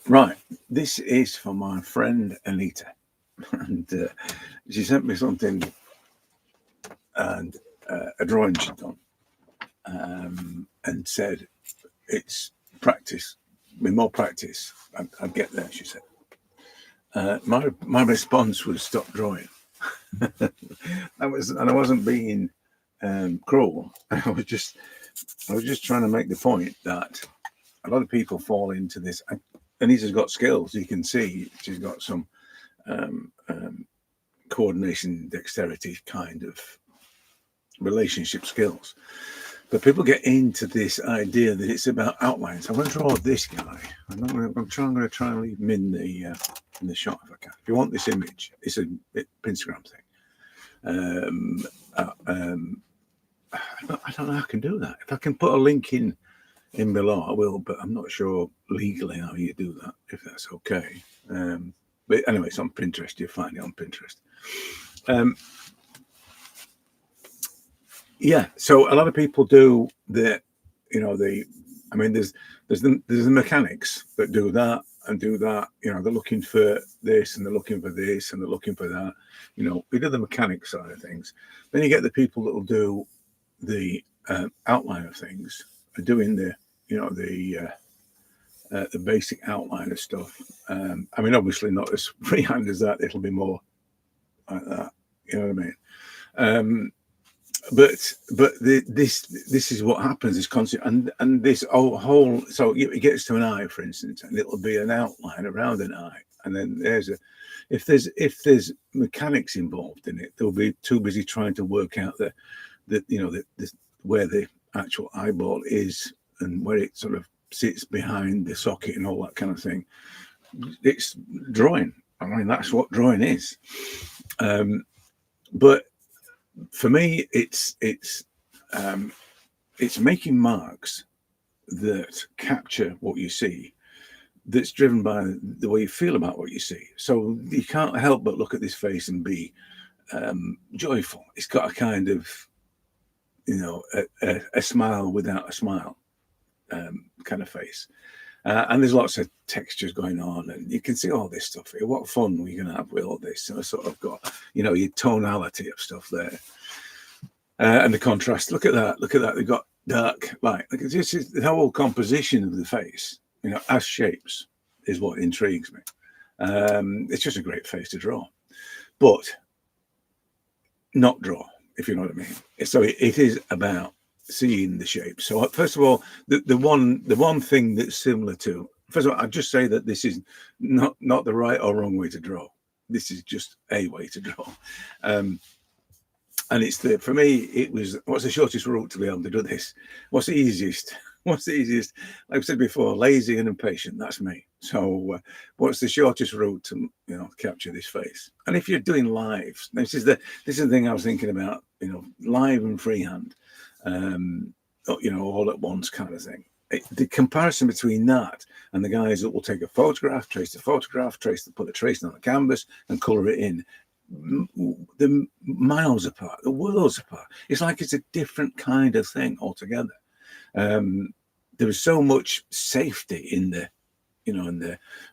Right, this is for my friend Anita, and she sent me something and a drawing she'd done, and said it's practice. With more practice, I'd get there. She said. My response was stop drawing. And I wasn't being cruel. I was just trying to make the point that a lot of people fall into this. Anita's got skills. You can see she's got some um, um, coordination, dexterity kind of relationship skills. But people get into this idea that it's about outlines. I'm going to draw this guy. I'm going to try and leave him in the shot if I can. If you want this image, it's a Instagram thing. I don't know how I can do that. If I can put a link in below, I will. But I'm not sure legally how you do that. If that's okay. But anyway, it's on Pinterest. You'll find it on Pinterest. Yeah, so a lot of people do the, I mean, there's the mechanics that do that and do that. They're looking for this and they're looking for this and they're looking for that. We do the mechanics side of things. Then you get the people that will do the outline of things, doing the basic outline of stuff. I mean, obviously not as freehand as that. It'll be more like that. You know what I mean? But this is what happens. This constant and this whole. So it gets to an eye, for instance, and it'll be an outline around an eye, and then if there's mechanics involved in it, they'll be too busy trying to work out the where the actual eyeball is and where it sort of sits behind the socket and all that kind of thing. It's drawing. I mean, that's what drawing is. But for me, it's making marks that capture what you see, that's driven by the way you feel about what you see. So you can't help but look at this face and be joyful. It's got a kind of, a smile without a smile kind of face. And there's lots of textures going on, and you can see all this stuff here. What fun we're going to have with all this. So I sort of got, your tonality of stuff there. And the contrast. Look at that. Look at that. They've got dark light. Look at this. The whole composition of the face, as shapes, is what intrigues me. It's just a great face to draw, but not draw, if you know what I mean. So it is about seeing the shape. So first of all, the one thing that's similar to, first of all, I'd just say that this is not the right or wrong way to draw. This is just a way to draw. And for me, it was, what's the shortest route to be able to do this? What's the easiest? Like I said before, lazy and impatient. That's me. So what's the shortest route to, capture this face? And if you're doing live, this is the thing I was thinking about, live and freehand, all at once kind of thing. The comparison between that and the guys that will take a photograph, put a tracing on the canvas and color it in, the miles apart, the worlds apart. It's like it's a different kind of thing altogether. There is so much safety in the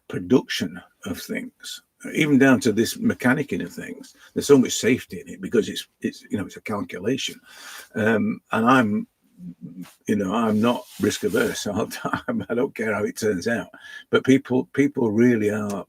production of things, even down to this mechanicking of things. There's so much safety in it because it's a calculation, and I'm not risk averse. So I don't care how it turns out, but people really are